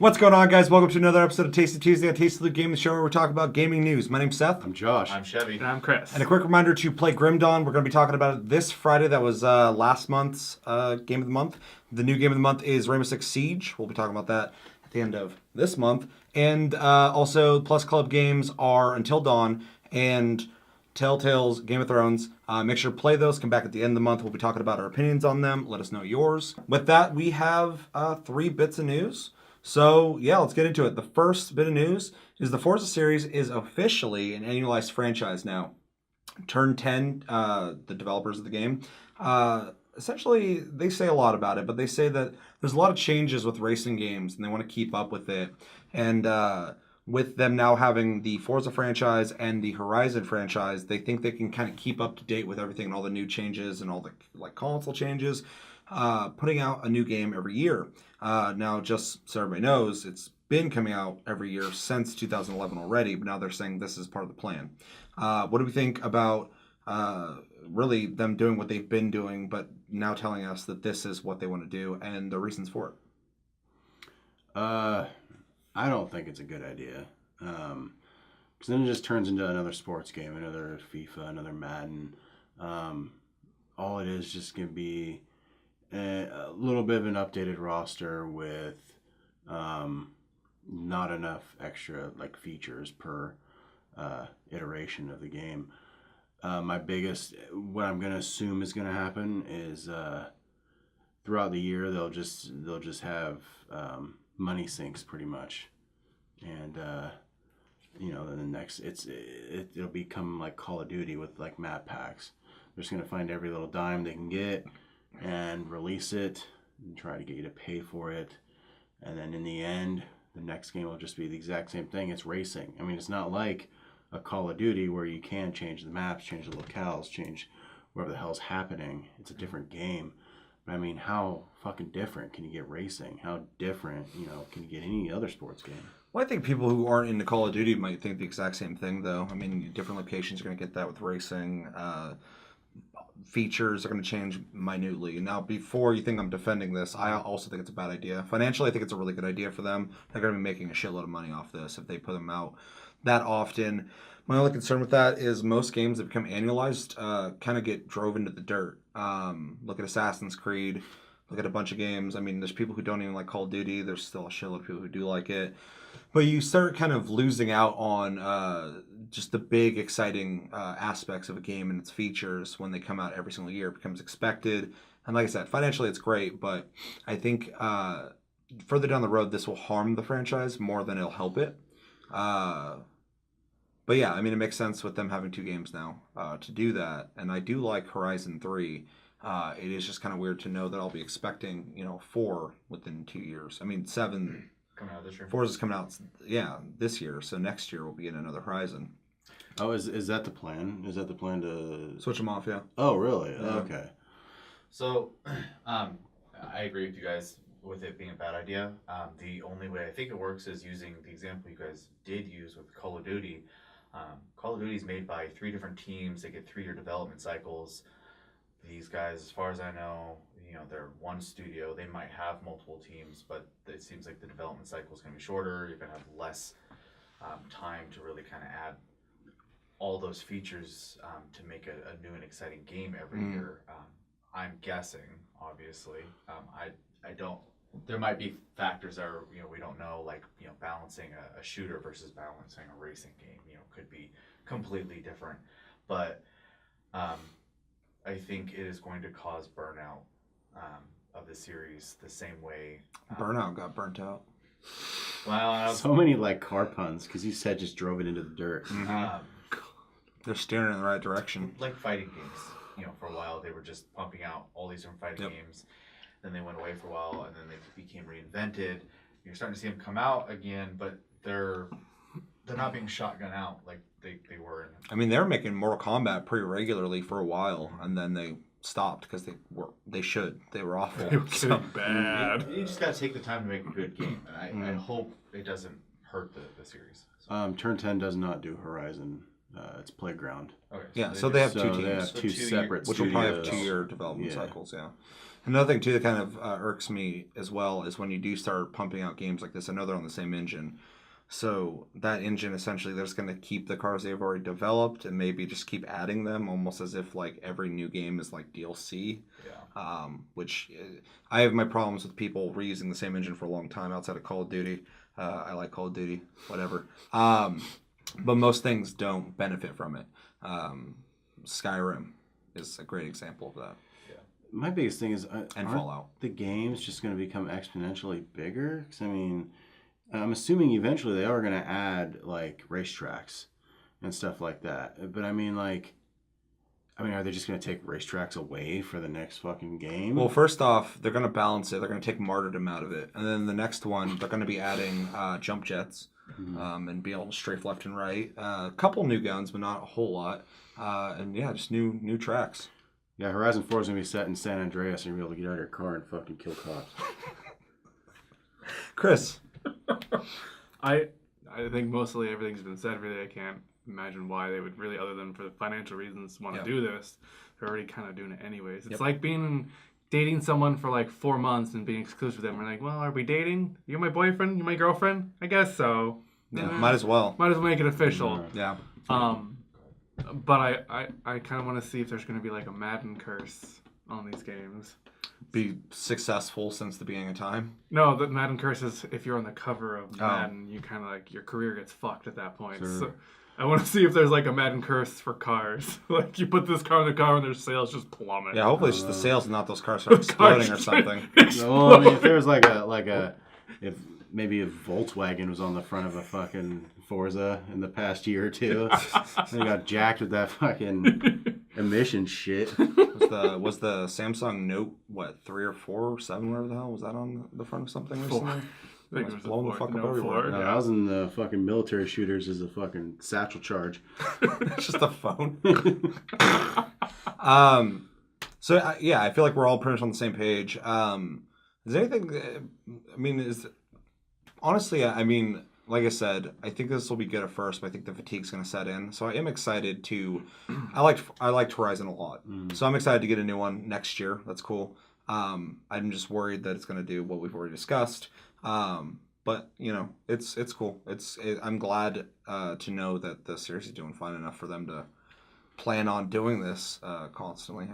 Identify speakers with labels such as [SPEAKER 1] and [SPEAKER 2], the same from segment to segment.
[SPEAKER 1] What's going on, guys? Welcome to another episode of Tasty Tuesday on Tasty Loot Gaming Show, where we talk about gaming news. My name's Seth.
[SPEAKER 2] I'm Josh.
[SPEAKER 3] I'm Chevy.
[SPEAKER 4] And I'm Chris.
[SPEAKER 1] And a quick reminder to play Grim Dawn. We're going to be talking about it this Friday. That was last month's Game of the Month. The new Game of the Month is Rainbow Six Siege. We'll be talking about that at the end of this month. And also, Plus Club games are Until Dawn and Telltale's Game of Thrones. Make sure to play those. Come back at the end of the month. We'll be talking about our opinions on them. Let us know yours. With that, we have 3 bits of news. So, yeah, let's get into it. The first bit of news is the Forza series is officially an annualized franchise now. Turn 10, the developers of the game, essentially, they say a lot about it, but they say that there's a lot of changes with racing games, and they want to keep up with it. And with them now having the Forza franchise and the Horizon franchise, they think they can kind of keep up to date with everything and all the new changes and all the console changes, putting out a new game every year. Now, just so everybody knows, it's been coming out every year since 2011 already, but now they're saying this is part of the plan. What do we think about really them doing what they've been doing, but now telling us that this is what they want to do and the reasons for it?
[SPEAKER 2] I don't think it's a good idea. Because then it just turns into another sports game, another FIFA, another Madden. All it is just going to be a little bit of an updated roster with not enough extra features per iteration of the game. What I'm going to assume is going to happen is throughout the year they'll just have money sinks pretty much, and then the next it'll become like Call of Duty with map packs. They're just going to find every little dime they can get and release it and try to get you to pay for it, and then in the end the next game will just be the exact same thing. It's racing. I mean, it's not like a Call of Duty where you can change the maps, change the locales, change whatever the hell's happening. It's a different game. But I mean, how fucking different can you get racing? How different, can you get any other sports game?
[SPEAKER 1] Well, I think people who aren't into Call of Duty might think the exact same thing, though. I mean, different locations are going to get that with racing. Features are going to change minutely. Now, before you think I'm defending this, I also think it's a bad idea. Financially, I think it's a really good idea for them. They're going to be making a shitload of money off this if they put them out that often. My only concern with that is most games that become annualized kind of get drove into the dirt. Look at Assassin's Creed. Look at a bunch of games. I mean, there's people who don't even like Call of Duty. There's still a shitload of people who do like it. But you start kind of losing out on just the big, exciting aspects of a game and its features when they come out every single year. It becomes expected. And like I said, financially it's great, but I think further down the road, this will harm the franchise more than it'll help it. But yeah, I mean, it makes sense with them having 2 games now to do that. And I do like Horizon 3. It is just kind of weird to know that I'll be expecting, 4 within 2 years. I mean, 7...
[SPEAKER 3] Coming out this year.
[SPEAKER 1] Forza's coming out, this year. So next year we'll be in another Horizon.
[SPEAKER 2] Oh, is that the plan? Is that the plan to
[SPEAKER 1] Switch them off, yeah.
[SPEAKER 2] Oh, really?
[SPEAKER 1] Yeah.
[SPEAKER 2] Okay.
[SPEAKER 3] So, I agree with you guys with it being a bad idea. The only way I think it works is using the example you guys did use with Call of Duty. Call of Duty is made by 3 different teams. They get 3-year development cycles. These guys, as far as I know, they're one studio. They might have multiple teams, but it seems like the development cycle is going to be shorter. You're going to have less time to really kind of add all those features to make a new and exciting game every year. I'm guessing, obviously. I don't. There might be factors that are, we don't know, like balancing a shooter versus balancing a racing game. Could be completely different, but I think it is going to cause burnout of the series the same way.
[SPEAKER 1] Burnout got burnt out.
[SPEAKER 3] Well,
[SPEAKER 2] So many car puns because you said just drove it into the dirt.
[SPEAKER 1] They're steering in the right direction.
[SPEAKER 3] like fighting games. For a while they were just pumping out all these different fighting games. Then they went away for a while, and then they became reinvented. You're starting to see them come out again, but they're not being shotgun out like they were.
[SPEAKER 1] I mean, they were making Mortal Kombat pretty regularly for a while, and then they stopped because they were awful.
[SPEAKER 4] They were getting bad.
[SPEAKER 3] You just got to take the time to make a good game, and I hope it doesn't hurt the series. So.
[SPEAKER 2] Turn 10 does not do Horizon It's Playground.
[SPEAKER 3] Okay,
[SPEAKER 1] Yeah, so they have
[SPEAKER 2] So
[SPEAKER 1] two teams.
[SPEAKER 2] they have
[SPEAKER 3] So
[SPEAKER 2] two
[SPEAKER 3] 2 years.
[SPEAKER 2] separate
[SPEAKER 1] Which will probably have
[SPEAKER 2] studios.
[SPEAKER 1] 2-year development
[SPEAKER 2] Yeah.
[SPEAKER 1] cycles, yeah. Another thing, too, that kind of irks me as well is when you do start pumping out games like this. I know they're on the same engine. So that engine, essentially, they're just going to keep the cars they've already developed and maybe just keep adding them almost as if, like, every new game is, like, DLC.
[SPEAKER 3] Yeah.
[SPEAKER 1] Which I have my problems with people reusing the same engine for a long time outside of Call of Duty. I like Call of Duty, whatever. But most things don't benefit from it. Skyrim is a great example of that.
[SPEAKER 2] My biggest thing is,
[SPEAKER 1] And
[SPEAKER 2] aren't
[SPEAKER 1] Fallout.
[SPEAKER 2] the game's just going to become exponentially bigger? Because, I mean, I'm assuming eventually they are going to add, like, racetracks and stuff like that. But, I mean, like, are they just going to take racetracks away for the next fucking game?
[SPEAKER 1] Well, first off, they're going to balance it. They're going to take martyrdom out of it. And then the next one, they're going to be adding jump jets and be able to strafe left and right. A couple new guns, but not a whole lot. And, yeah, just new tracks.
[SPEAKER 2] Yeah, Horizon 4 is going to be set in San Andreas, and you'll be able to get out of your car and fucking kill cops.
[SPEAKER 1] Chris.
[SPEAKER 4] I think mostly everything's been said. Really, I can't imagine why they would really, other than for the financial reasons, want to do this. They're already kind of doing it anyways. It's like dating someone for like 4 months and being exclusive with them. We're like, well, are we dating? You're my boyfriend? You're my girlfriend? I guess so.
[SPEAKER 1] Yeah, might as well.
[SPEAKER 4] Might as well make it official.
[SPEAKER 1] Yeah.
[SPEAKER 4] But I kind of want to see if there's going to be like a Madden curse on these games.
[SPEAKER 1] Be successful since the beginning of time.
[SPEAKER 4] No, the Madden curse is if you're on the cover of Madden, you kind of like, your career gets fucked at that point.
[SPEAKER 2] Sure.
[SPEAKER 4] So I want to see if there's like a Madden curse for cars. Like you put this car in the car and their sales just plummet.
[SPEAKER 1] Yeah, hopefully it's just the sales and not those cars start exploding or something.
[SPEAKER 2] Well, I mean, if there was if maybe a Volkswagen was on the front of a fucking Forza in the past year or two, they got jacked with that fucking emission shit.
[SPEAKER 1] Was the Samsung Note 3 or 4 or 7, whatever the hell was that on the front of something recently?
[SPEAKER 4] I think it was
[SPEAKER 1] blown the fuck up
[SPEAKER 4] no,
[SPEAKER 1] everywhere.
[SPEAKER 2] No, I was in the fucking military shooters as a fucking satchel charge.
[SPEAKER 1] It's just a phone. So yeah, I feel like we're all pretty much on the same page. Is there anything? I mean, honestly, I mean, like I said, I think this will be good at first, but I think the fatigue's going to set in. So I am excited to. I liked Horizon a lot, so I'm excited to get a new one next year. That's cool. I'm just worried that it's going to do what we've already discussed. But you know, it's cool. I'm glad to know that the series is doing fine enough for them to plan on doing this constantly.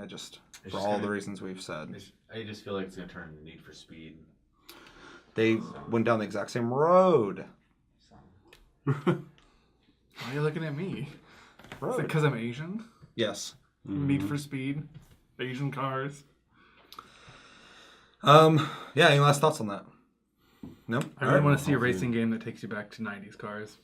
[SPEAKER 1] For all the reasons we've said.
[SPEAKER 3] I just feel like it's going to turn into Need for Speed.
[SPEAKER 1] They went down the exact same road.
[SPEAKER 3] So.
[SPEAKER 4] Why are you looking at me? Is it because I'm Asian?
[SPEAKER 1] Yes.
[SPEAKER 4] Need for Speed, Asian cars.
[SPEAKER 1] Yeah. Any last thoughts on that? No.
[SPEAKER 4] I really want to see a racing game that takes you back to 90s cars.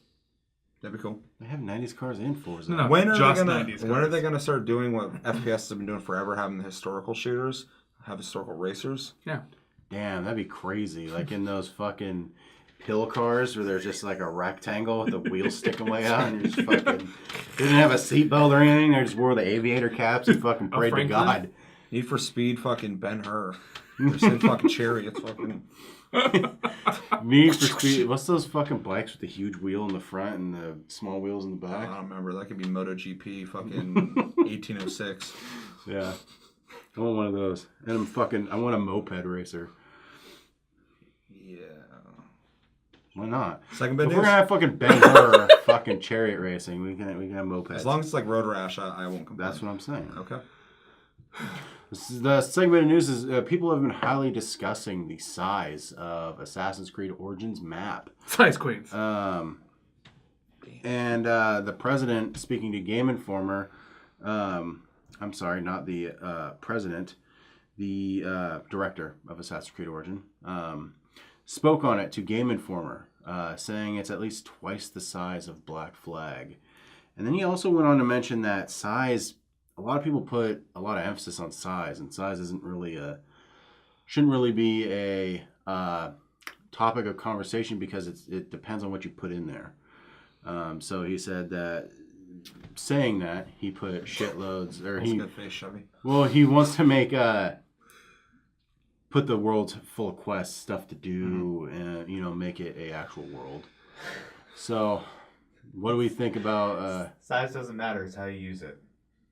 [SPEAKER 1] That'd be cool.
[SPEAKER 2] They have 90s cars in Forza.
[SPEAKER 4] No,
[SPEAKER 1] When are
[SPEAKER 4] just
[SPEAKER 1] they gonna
[SPEAKER 4] 90s
[SPEAKER 1] When are
[SPEAKER 4] cars.
[SPEAKER 1] they gonna start doing what FPS have been doing forever, having the historical shooters, have historical racers?
[SPEAKER 4] Yeah.
[SPEAKER 2] Damn, that'd be crazy. Like in those fucking pill cars where there's just like a rectangle with the wheels sticking way out and you're just fucking... They didn't have a seatbelt or anything. They just wore the aviator caps and fucking prayed to
[SPEAKER 4] Franklin?
[SPEAKER 2] God.
[SPEAKER 1] Need for Speed, fucking Ben-Hur. Just in fucking Chariots, fucking.
[SPEAKER 2] Need for Speed. What's those fucking bikes with the huge wheel in the front and the small wheels in the
[SPEAKER 1] I
[SPEAKER 2] back?
[SPEAKER 1] don't remember. That could be MotoGP, fucking 1806.
[SPEAKER 2] Yeah. I want one of those. And I want a moped racer.
[SPEAKER 1] Yeah.
[SPEAKER 2] Why not?
[SPEAKER 1] Second bit
[SPEAKER 2] If
[SPEAKER 1] news.
[SPEAKER 2] we're gonna have fucking Ben-Hur fucking chariot racing, we can have mopeds.
[SPEAKER 1] As long as it's like Road Rash, I won't complain.
[SPEAKER 2] That's what I'm saying.
[SPEAKER 1] Okay.
[SPEAKER 2] The segment of news is people have been highly discussing the size of Assassin's Creed Origins map.
[SPEAKER 4] Size Queens.
[SPEAKER 2] And the president, speaking to Game Informer, I'm sorry, not the president, the director of Assassin's Creed Origin, spoke on it to Game Informer, saying it's at least twice the size of Black Flag. And then he also went on to mention that size, a lot of people put a lot of emphasis on size, and size shouldn't really be a topic of conversation because it depends on what you put in there. So he said that, saying that, he put shitloads, or
[SPEAKER 1] That's a good face, Chevy.
[SPEAKER 2] well, he wants to make put the world full of quests, stuff to do, and make it a actual world. So What do we think about?
[SPEAKER 3] Size doesn't matter. It's how you use it.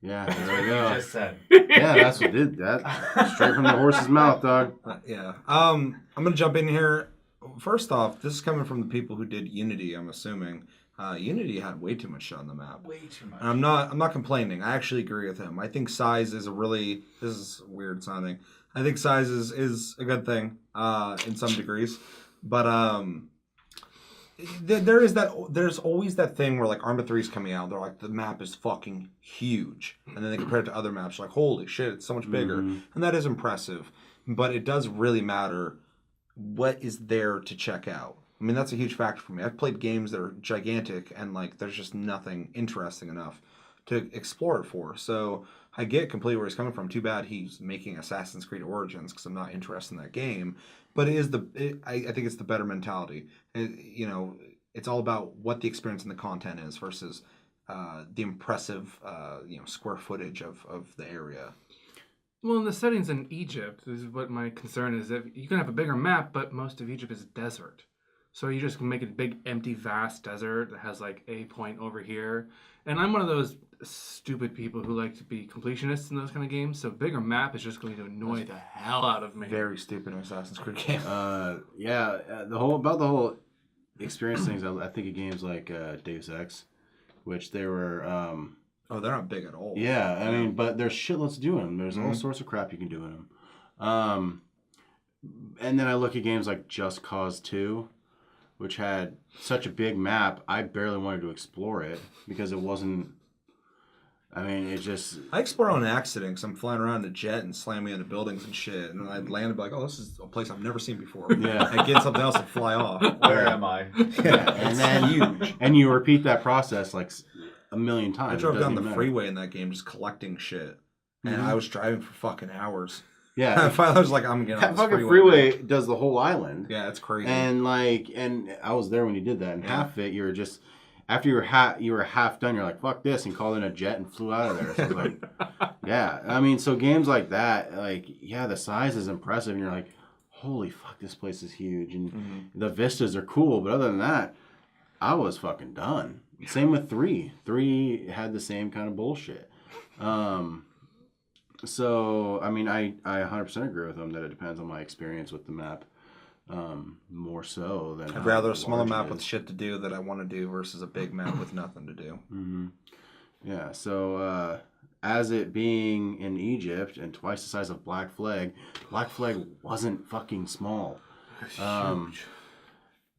[SPEAKER 2] Yeah,
[SPEAKER 3] That's
[SPEAKER 2] there
[SPEAKER 3] what
[SPEAKER 2] we
[SPEAKER 3] you
[SPEAKER 2] go.
[SPEAKER 3] just said.
[SPEAKER 2] Yeah, that's what did that. Straight from the horse's mouth, dog.
[SPEAKER 1] Yeah. I'm gonna jump in here. First off, this is coming from the people who did Unity. I'm assuming Unity had way too much shit on the map.
[SPEAKER 3] Way too much.
[SPEAKER 1] And I'm not complaining. I actually agree with him. I think size is this is weird sounding. I think size is a good thing in some degrees, but there's always that thing where like Arma 3 is coming out. They're like, the map is fucking huge, and then they compare it to other maps. Like, holy shit, it's so much bigger, and that is impressive. But it does really matter what is there to check out. I mean, that's a huge factor for me. I've played games that are gigantic and like there's just nothing interesting enough to explore it for. So I get completely where he's coming from. Too bad he's making Assassin's Creed Origins because I'm not interested in that game. But I think it's the better mentality. It's all about what the experience and the content is versus the impressive square footage of the area.
[SPEAKER 4] Well, in the settings in Egypt, this is what my concern is. That you can have a bigger map, but most of Egypt is desert. So you just make it a big, empty, vast desert that has like a point over here. And I'm one of those stupid people who like to be completionists in those kind of games. So bigger map is just going to annoy the hell out of me.
[SPEAKER 1] Very stupid Assassin's Creed game.
[SPEAKER 2] The whole experience things. I think of games like Deus Ex, which they were.
[SPEAKER 1] They're not big at all.
[SPEAKER 2] Yeah, I mean, but there's shitloads to do in them. There's all sorts of crap you can do in them. And then I look at games like Just Cause 2, which had such a big map, I barely wanted to explore it because it wasn't. I mean, it just.
[SPEAKER 1] I explore on accident because I'm flying around in a jet and slamming into buildings and shit, and I'd land and be like, "Oh, this is a place I've never seen before."
[SPEAKER 2] Yeah.
[SPEAKER 1] I get something else and fly off.
[SPEAKER 3] Where am I?
[SPEAKER 2] Yeah, and then huge, and you repeat that process like a million times.
[SPEAKER 1] I drove down the freeway in that game just collecting shit, and I was driving for fucking hours.
[SPEAKER 2] Yeah,
[SPEAKER 1] Finally, I was like, I'm getting on
[SPEAKER 2] that
[SPEAKER 1] this
[SPEAKER 2] fucking
[SPEAKER 1] freeway.
[SPEAKER 2] does the whole island.
[SPEAKER 1] Yeah, it's crazy.
[SPEAKER 2] And I was there when you did that. And half of it, you were just after you were half done. You're like, fuck this, and called in a jet and flew out of there. So like, yeah, I mean, so games like that, like, yeah, the size is impressive, and you're like, holy fuck, this place is huge, and the vistas are cool. But other than that, I was fucking done. Same with 3. 3 had the same kind of bullshit. So, I mean, I 100% agree with them that it depends on my experience with the map. More so than...
[SPEAKER 1] I'd rather a smaller map with shit to do that I want to do versus a big map with nothing to do.
[SPEAKER 2] Mm-hmm. Yeah, so as it being in Egypt and twice the size of Black Flag wasn't fucking small.
[SPEAKER 4] Huge.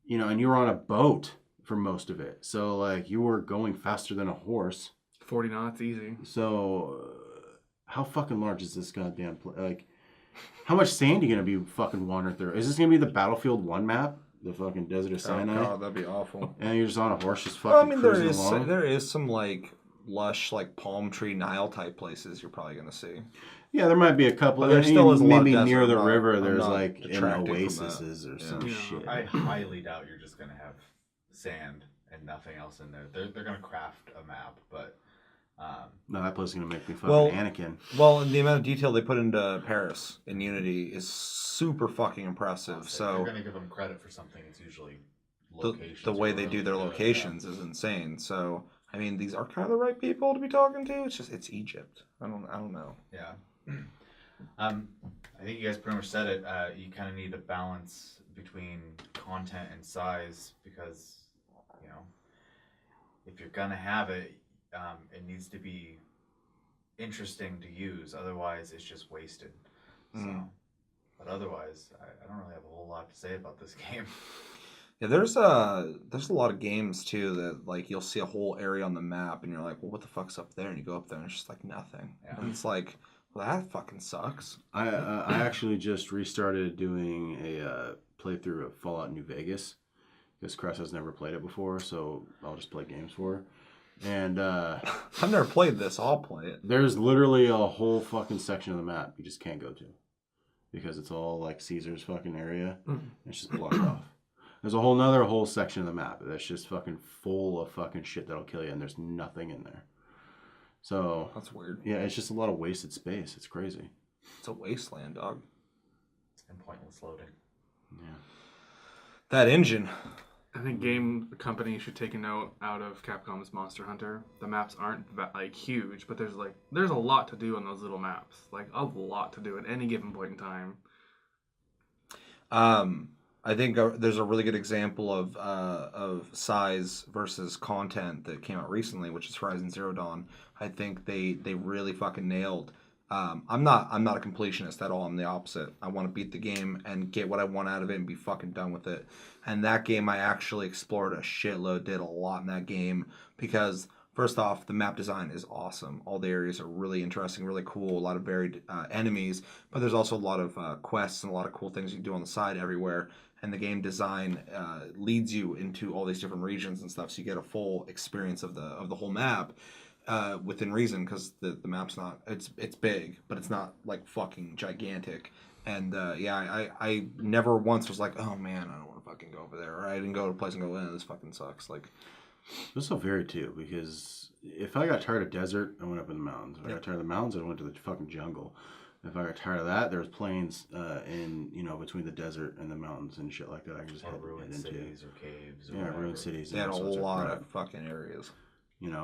[SPEAKER 2] And you were on a boat for most of it. So, like, you were going faster than a horse.
[SPEAKER 4] 40 knots, easy.
[SPEAKER 2] So... how fucking large is this goddamn like, how much sand are you going to be fucking wandering through? Is this going to be the Battlefield 1 map? The fucking Desert of Sinai?
[SPEAKER 1] Oh, God, that'd be awful.
[SPEAKER 2] And you're just on a horse just fucking cruising along?
[SPEAKER 1] There is some, like, lush, like, palm tree Nile type places you're probably going to see.
[SPEAKER 2] Yeah, there might be a couple.
[SPEAKER 1] But there still is a lot of
[SPEAKER 2] maybe
[SPEAKER 1] desert.
[SPEAKER 2] near the
[SPEAKER 1] I'm
[SPEAKER 2] river,
[SPEAKER 1] not
[SPEAKER 2] there's like an
[SPEAKER 1] detracting from
[SPEAKER 2] oases or some
[SPEAKER 4] Yeah.
[SPEAKER 2] shit.
[SPEAKER 3] I highly doubt you're just gonna have sand and nothing else in there. They're gonna craft a map, but
[SPEAKER 2] No, that place is going to make me fucking
[SPEAKER 1] Well,
[SPEAKER 2] Anakin.
[SPEAKER 1] Well, and the amount of detail they put into Paris in Unity is super fucking impressive.
[SPEAKER 3] if
[SPEAKER 1] So
[SPEAKER 3] you're gonna give them credit for something, it's usually
[SPEAKER 1] the
[SPEAKER 3] locations.
[SPEAKER 1] way
[SPEAKER 3] are
[SPEAKER 1] they
[SPEAKER 3] really
[SPEAKER 1] do their
[SPEAKER 3] good,
[SPEAKER 1] locations is insane. So I mean, these are kind of the right people to be talking to. It's Egypt. I don't know.
[SPEAKER 3] Yeah. I think you guys pretty much said it. You kind of need a balance between content and size because, if you're gonna have it, it needs to be interesting to use. Otherwise, it's just wasted. So, but otherwise, I don't really have a whole lot to say about this game.
[SPEAKER 1] Yeah, there's a lot of games too that like you'll see a whole area on the map and you're like, well, what the fuck's up there? And you go up there and it's just like nothing.
[SPEAKER 3] Yeah.
[SPEAKER 1] And it's like, well, that fucking sucks.
[SPEAKER 2] I actually just restarted doing a playthrough of Fallout New Vegas because Cress has never played it before, so I'll just play games for her. And
[SPEAKER 1] I've never played this. I'll play it.
[SPEAKER 2] there's literally a whole fucking section of the map you just can't go to because it's all like Caesar's fucking area. It's just blocked off. There's a whole section of the map that's just fucking full of fucking shit that'll kill you, and there's nothing in there. So
[SPEAKER 1] That's weird.
[SPEAKER 2] yeah, it's just a lot of wasted space. It's crazy.
[SPEAKER 1] It's a wasteland, dog.
[SPEAKER 3] And pointless loading.
[SPEAKER 2] Yeah.
[SPEAKER 1] That engine.
[SPEAKER 4] I think game companies should take a note out of Capcom's Monster Hunter. The maps aren't like huge, but there's a lot to do on those little maps. Like a lot to do at any given point in time.
[SPEAKER 1] I think there's a really good example of size versus content that came out recently, which is Horizon Zero Dawn. I think they really fucking nailed. I'm not a completionist at all. I'm the opposite. I want to beat the game and get what I want out of it and be fucking done with it. And that game, I actually explored a shitload, did a lot in that game because first off, the map design is awesome. All the areas are really interesting, really cool. A lot of varied enemies, but there's also a lot of quests and a lot of cool things you can do on the side everywhere. And the game design leads you into all these different regions and stuff, so you get a full experience of the whole map. Within reason, because the map's not it's big, but it's not like fucking gigantic. And I never once was like, oh man, I don't want to fucking go over there, or I didn't go to a place and go, this fucking sucks. Like,
[SPEAKER 2] this will vary too, because if I got tired of desert, I went up in the mountains. If I got tired of the mountains, I went to the fucking jungle. If I got tired of that, there's plains in between the desert and the mountains and shit like that. I can just head into
[SPEAKER 3] cities or caves. Or
[SPEAKER 2] ruined cities.
[SPEAKER 1] They had a lot of fucking areas.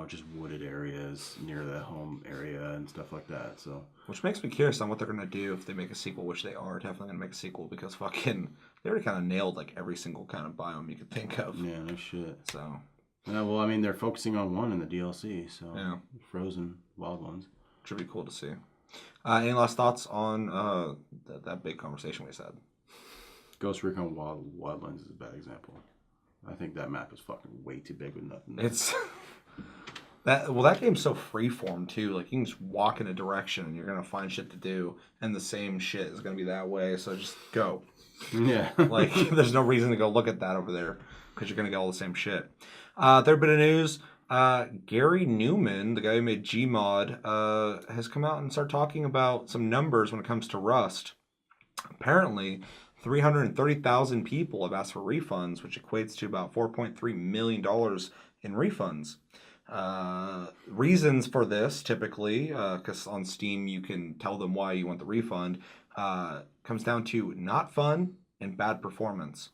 [SPEAKER 2] Just wooded areas near the home area and stuff like that. So,
[SPEAKER 1] which makes me curious on what they're gonna do if they make a sequel, which they are definitely gonna make a sequel because fucking they already kind of nailed like every single kind of biome you could think of.
[SPEAKER 2] Yeah, no shit.
[SPEAKER 1] So,
[SPEAKER 2] yeah, well, I mean, they're focusing on one in the DLC, so
[SPEAKER 1] yeah,
[SPEAKER 2] frozen wild ones.
[SPEAKER 1] Should be cool to see. Any last thoughts on that big conversation we said?
[SPEAKER 2] Ghost Recon Wildlands is a bad example. I think that map is fucking way too big with nothing.
[SPEAKER 1] It's that game's so freeform too. Like you can just walk in a direction and you're gonna find shit to do, and the same shit is gonna be that way. So just go.
[SPEAKER 2] Yeah.
[SPEAKER 1] Like there's no reason to go look at that over there because you're gonna get all the same shit. Third bit of news. Gary Newman, the guy who made Gmod, has come out and started talking about some numbers when it comes to Rust. Apparently, 330,000 people have asked for refunds, which equates to about $4.3 million in refunds. Reasons for this, typically, because on Steam you can tell them why you want the refund, comes down to not fun and bad performance.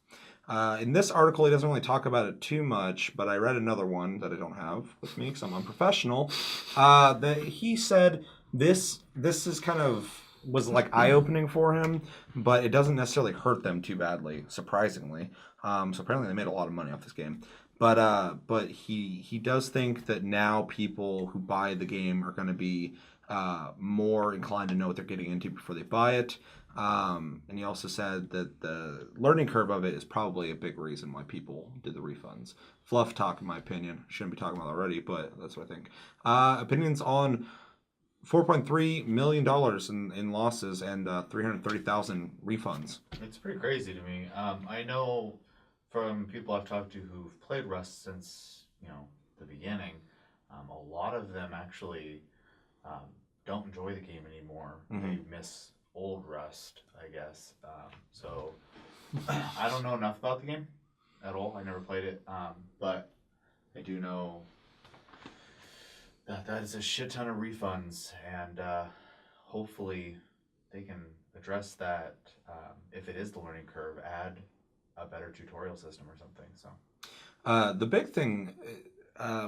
[SPEAKER 1] In this article, he doesn't really talk about it too much, but I read another one that I don't have with me because I'm unprofessional. That he said this is kind of was like eye-opening for him, but it doesn't necessarily hurt them too badly, surprisingly. So apparently they made a lot of money off this game. But he does think that now people who buy the game are going to be more inclined to know what they're getting into before they buy it. And he also said that the learning curve of it is probably a big reason why people did the refunds. Fluff talk, in my opinion. Shouldn't be talking about it already, but that's what I think. Opinions on $4.3 million in losses and 330,000 refunds.
[SPEAKER 3] It's pretty crazy to me. I know from people I've talked to who've played Rust since the beginning, a lot of them actually don't enjoy the game anymore. Mm-hmm. They miss old Rust, I guess. So I don't know enough about the game at all. I never played it, but I do know that is a shit ton of refunds, and hopefully they can address that. If it is the learning curve, add a better tutorial system or something. So
[SPEAKER 1] the big thing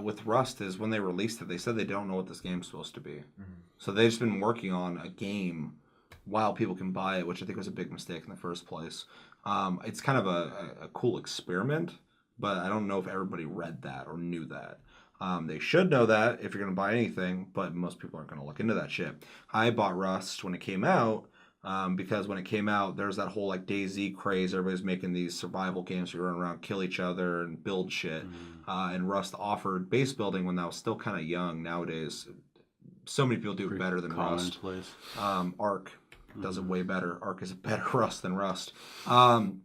[SPEAKER 1] with Rust is when they released it, they said they don't know what this game's supposed to be. Mm-hmm. So they've just been working on a game while people can buy it, which I think was a big mistake in the first place. It's kind of a cool experiment, but I don't know if everybody read that or knew that. They should know that if you're going to buy anything, but most people aren't going to look into that shit. I bought Rust when it came out because when it came out, there was that whole like DayZ craze. Everybody's making these survival games where you run around, kill each other, and build shit. Mm-hmm. And Rust offered base building when that was still kind of young. Nowadays, so many people do it better than Rust. Ark does it way better. Ark is a better Rust than Rust. And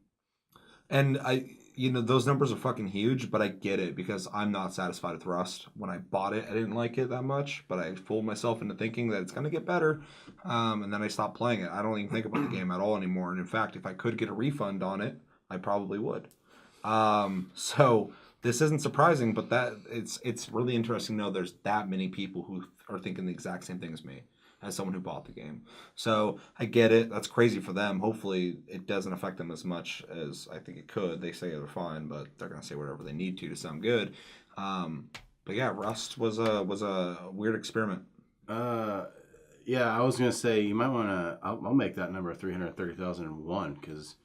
[SPEAKER 1] those numbers are fucking huge, but I get it because I'm not satisfied with Rust. When I bought it, I didn't like it that much, but I fooled myself into thinking that it's going to get better, and then I stopped playing it. I don't even think about the game at all anymore, and in fact, if I could get a refund on it, I probably would. So this isn't surprising, but that it's really interesting to know there's that many people who are thinking the exact same thing as me. as someone who bought the game. So I get it. That's crazy for them. Hopefully it doesn't affect them as much as I think it could. They say they're fine, but they're gonna say whatever they need to sound good. But yeah, Rust was a weird experiment.
[SPEAKER 2] Yeah, I was gonna say you might want to. I'll make that number 330,001 because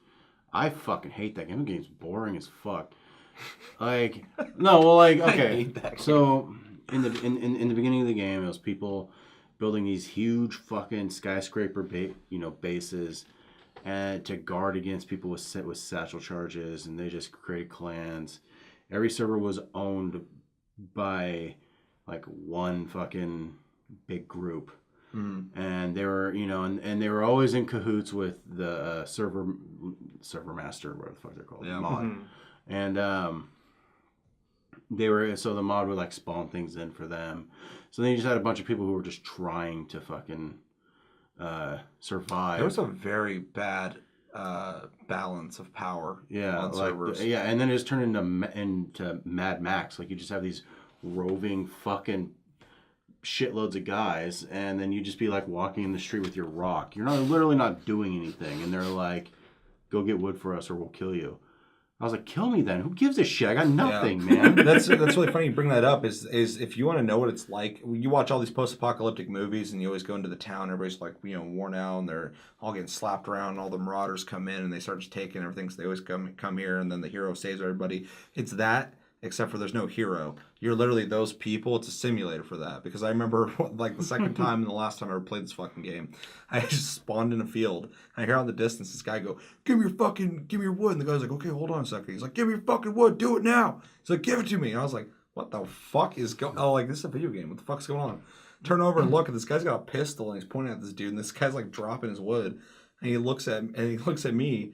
[SPEAKER 2] I fucking hate that game. The game's boring as fuck. Like, no, well, like, okay.
[SPEAKER 1] I hate that game.
[SPEAKER 2] So in the beginning of the game, it was people building these huge fucking skyscraper bases, and to guard against people with satchel charges, and they just created clans. Every server was owned by like one fucking big group. And they were, and they were always in cahoots with the server master, whatever the fuck they're called, mod. And the mod would like spawn things in for them. So then you just had a bunch of people who were just trying to fucking survive.
[SPEAKER 1] There was a very bad balance of power. On servers.
[SPEAKER 2] And then it just turned into Mad Max. Like you just have these roving fucking shitloads of guys, and then you just be like walking in the street with your rock. You're literally not doing anything, and they're like, "Go get wood for us, or we'll kill you." I was like, "Kill me then. Who gives a shit? I got nothing, man."
[SPEAKER 1] That's really funny you bring that up. Is if you want to know what it's like, you watch all these post-apocalyptic movies, and you always go into the town. Everybody's like, worn out, and they're all getting slapped around. And all the marauders come in, and they start just taking everything. So they always come here, and then the hero saves everybody. It's that. Except for there's no hero. You're literally those people. It's a simulator for that. Because I remember like the second time and the last time I ever played this fucking game, I just spawned in a field. And I hear out in the distance this guy go, give me your wood. And the guy's like, okay, hold on a second. He's like, give me your fucking wood. Do it now. He's like, give it to me. And I was like, what the fuck is going on? Oh, like, this is a video game. What the fuck's going on? Turn over and look. And this guy's got a pistol and he's pointing at this dude. And this guy's like dropping his wood. And he looks at me.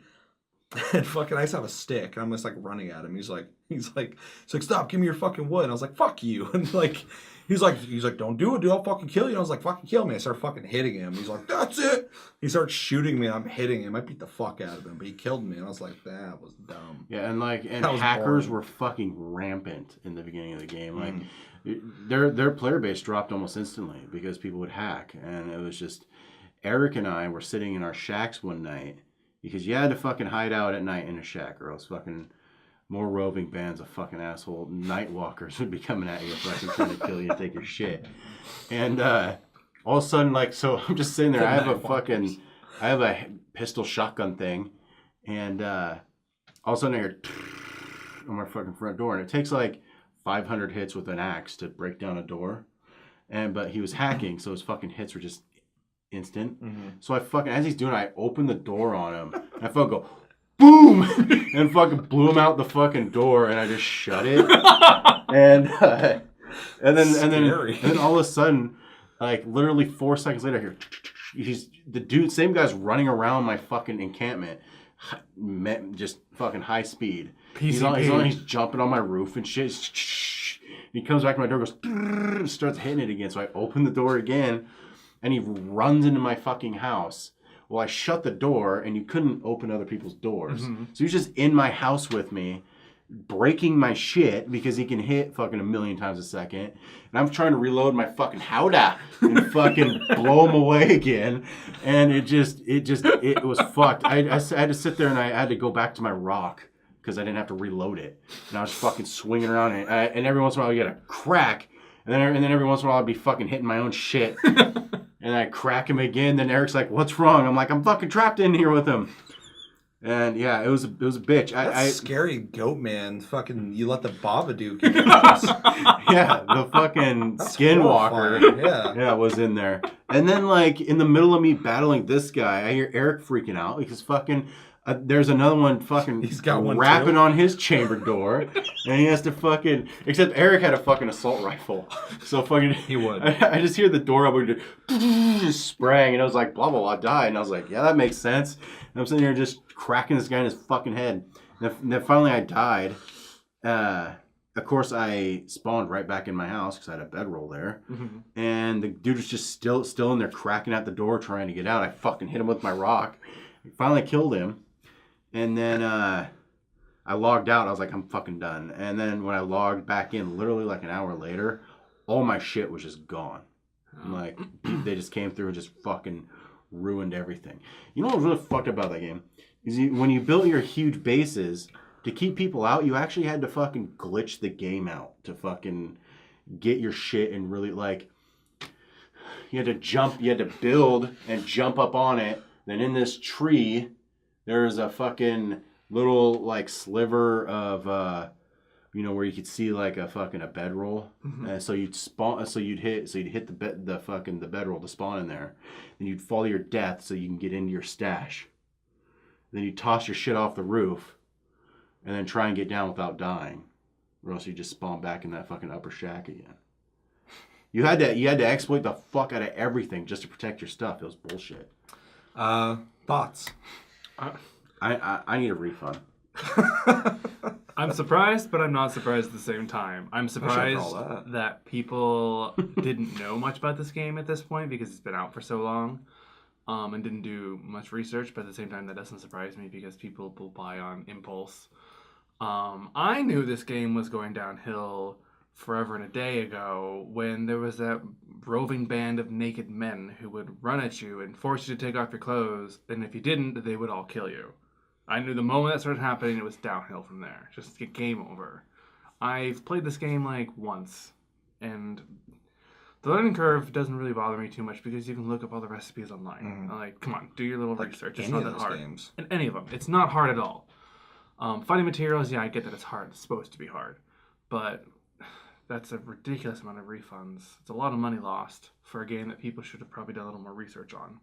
[SPEAKER 1] And fucking, I just have a stick, and I'm just like running at him. He's like, stop, give me your fucking wood. And I was like, fuck you. And like, he's like, don't do it, dude. I'll fucking kill you. And I was like, fucking kill me. I start fucking hitting him. He's like, that's it. He starts shooting me, and I'm hitting him. I beat the fuck out of him, but he killed me. And I was like, that was dumb.
[SPEAKER 2] Yeah, and hackers were fucking rampant in the beginning of the game. Like, their player base dropped almost instantly because people would hack, and it was just Eric and I were sitting in our shacks one night. Because you had to fucking hide out at night in a shack, or else fucking more roving bands of fucking asshole night walkers would be coming at you, fucking trying to kill you and take your shit. And all of a sudden, like, so I'm just sitting there. I have a pistol shotgun thing, and all of a sudden I hear on my fucking front door, and it takes like 500 hits with an axe to break down a door. But he was hacking, so his fucking hits were just instant. So I fucking, as he's doing it, I open the door on him, and I fucking go boom and fucking blew him out the fucking door, and I just shut it. and then all of a sudden, like literally 4 seconds later, I hear he's the dude, same guy's running around my fucking encampment, just fucking high speed. He's jumping on my roof and shit. He comes back to my door, goes starts hitting it again. So I open the door again. And he runs into my fucking house. Well, I shut the door, and you couldn't open other people's doors. So he's just in my house with me, breaking my shit because he can hit fucking 1,000,000 times a second. And I'm trying to reload my fucking howdah and fucking blow him away again. And it was fucked. I had to sit there, and I had to go back to my rock because I didn't have to reload it. And I was fucking swinging around, and every once in a while, you get a crack. And then every once in a while, I'd be fucking hitting my own shit. And I crack him again. Then Eric's like, "What's wrong?" I'm like, "I'm fucking trapped in here with him." And yeah, it was a bitch.
[SPEAKER 1] That's scary, goat man. Fucking, you let the Babadook in your house.
[SPEAKER 2] Yeah, the fucking skinwalker. Yeah, was in there. And then like in the middle of me battling this guy, I hear Eric freaking out because fucking. There's another one fucking
[SPEAKER 1] He's got one
[SPEAKER 2] rapping
[SPEAKER 1] too.
[SPEAKER 2] on his chamber door, and he has to fucking. Except Eric had a fucking assault rifle, so fucking.
[SPEAKER 1] He would.
[SPEAKER 2] I just hear the door open, just sprang, and I was like, blah blah blah, die, and I was like, yeah, that makes sense. And I'm sitting here just cracking this guy in his fucking head. And then finally I died. Of course, I spawned right back in my house because I had a bedroll there, and the dude was just still in there cracking at the door trying to get out. I fucking hit him with my rock. I finally killed him. And then I logged out. I was like, I'm fucking done. And then when I logged back in, literally like an hour later, all my shit was just gone. Like, they just came through and just fucking ruined everything. You know what was really fucked up about that game? Is when you built your huge bases, to keep people out, you actually had to fucking glitch the game out to fucking get your shit and really, like, you had to build and jump up on it. Then in this tree, there's a fucking little, like, sliver of, where you could see like a bedroll, and so you'd hit the bedroll to spawn in there, and you'd fall to your death so you can get into your stash. Then you toss your shit off the roof, and then try and get down without dying, or else you just spawn back in that fucking upper shack again. You had to exploit the fuck out of everything just to protect your stuff. It was bullshit.
[SPEAKER 1] Thoughts?
[SPEAKER 2] I need a refund.
[SPEAKER 4] I'm surprised, but I'm not surprised at the same time. I'm surprised that people didn't know much about this game at this point because it's been out for so long, and didn't do much research. But at the same time, that doesn't surprise me because people will buy on impulse. I knew this game was going downhill forever and a day ago when there was that roving band of naked men who would run at you and force you to take off your clothes, and if you didn't, they would all kill you. I knew the moment that started happening, it was downhill from there. Just get game over. I've played this game like once, and the learning curve doesn't really bother me too much because you can look up all the recipes online. Like, come on, do your little research. It's not that hard. Games. In any of them, it's not hard at all. Finding materials, yeah, I get that it's hard. It's supposed to be hard, but that's a ridiculous amount of refunds. It's a lot of money lost for a game that people should have probably done a little more research on.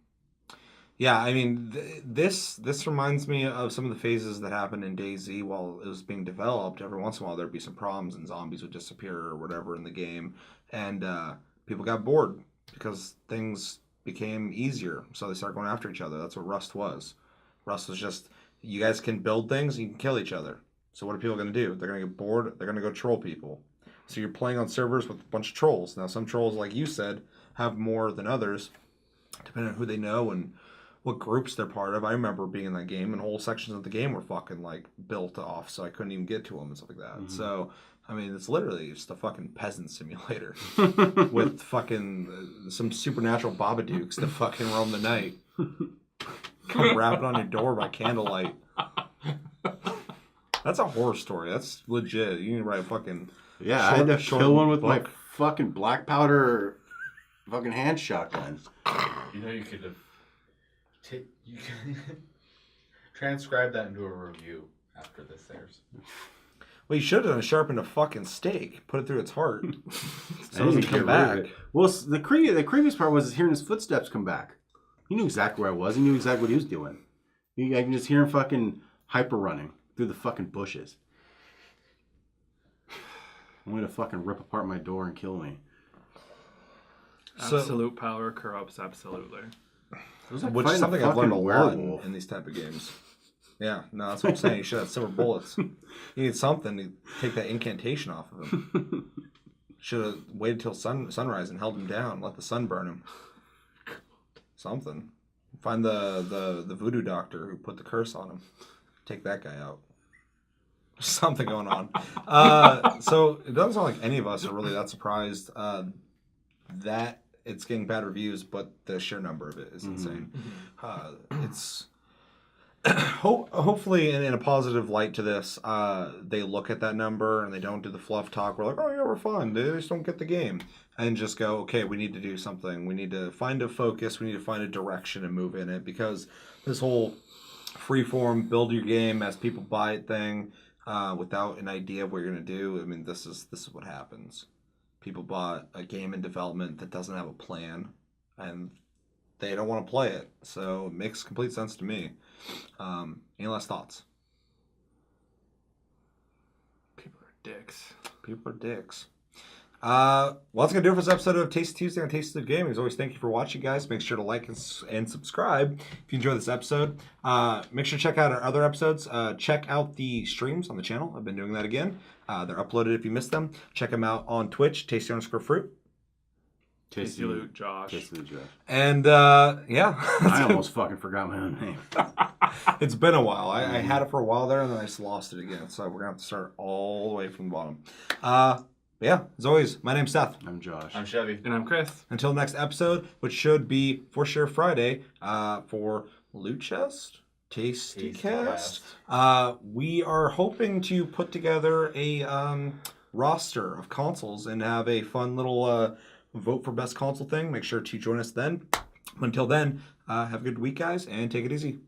[SPEAKER 1] Yeah, I mean, this reminds me of some of the phases that happened in DayZ while it was being developed. Every once in a while, there'd be some problems and zombies would disappear or whatever in the game, and people got bored because things became easier, so they started going after each other. That's what Rust was. Rust was just, you guys can build things, and you can kill each other. So what are people going to do? They're going to get bored. They're going to go troll people. So you're playing on servers with a bunch of trolls. Now, some trolls, like you said, have more than others, depending on who they know and what groups they're part of. I remember being in that game, and whole sections of the game were fucking, like, built off, so I couldn't even get to them and stuff like that. So, I mean, it's literally just a fucking peasant simulator with fucking some supernatural Babadooks that fucking roam the night. Come rapping on your door by candlelight. That's a horror story. That's legit. You can write a fucking...
[SPEAKER 2] Yeah, I had to kill one with my fucking black powder fucking hand shotgun.
[SPEAKER 3] You know, you could have... you can transcribe that into a review after this airs.
[SPEAKER 1] Well, you should have sharpened a fucking steak, put it through its heart, so it doesn't come
[SPEAKER 2] Get
[SPEAKER 1] back.
[SPEAKER 2] rid of it. Well, the creepiest part was hearing his footsteps come back. He knew exactly where I was. He knew exactly what he was doing. I can just hear him fucking hyper running through the fucking bushes. I'm going to fucking rip apart my door and kill me.
[SPEAKER 4] Absolute power corrupts absolutely.
[SPEAKER 1] Which is something I've learned a lot in these type of games. Yeah, no, that's what I'm saying. You should have silver bullets. You need something to take that incantation off of him. Should have waited till sunrise and held him down, let the sun burn him. Something. Find the voodoo doctor who put the curse on him. Take that guy out. There's something going on. So it doesn't sound like any of us are really that surprised that it's getting bad reviews, but the sheer number of it is insane. It's hopefully in a positive light to this, they look at that number and they don't do the fluff talk. We're like, oh yeah, we're fine. They just don't get the game. And just go, okay, we need to do something. We need to find a focus. We need to find a direction and move in it, because this whole freeform build your game as people buy it thing without an idea of what you're going to do. I mean, this is what happens. People bought a game in development that doesn't have a plan, and they don't want to play it. So it makes complete sense to me. Any last thoughts?
[SPEAKER 4] People are dicks.
[SPEAKER 1] People are dicks. Well, that's going to do it for this episode of Taste Tuesday on Taste of Gaming. As always, thank you for watching, guys. Make sure to like and subscribe if you enjoyed this episode. Make sure to check out our other episodes. Check out the streams on the channel. I've been doing that again. They're uploaded if you missed them. Check them out on Twitch, Tasty_Fruit.
[SPEAKER 4] Tasty Loot Josh.
[SPEAKER 2] Tasty Loot Josh.
[SPEAKER 1] And, yeah.
[SPEAKER 2] I almost fucking forgot my own name.
[SPEAKER 1] It's been a while. I had it for a while there, and then I just lost it again. So we're going to have to start all the way from the bottom. But yeah, as always, my name's Seth.
[SPEAKER 2] I'm Josh.
[SPEAKER 3] I'm Chevy.
[SPEAKER 4] And I'm Chris.
[SPEAKER 1] Until next episode, which should be for sure Friday, for Loot Chest, Tasty Cast. We are hoping to put together a roster of consoles and have a fun little vote for best console thing. Make sure to join us then. Until then, have a good week, guys, and take it easy.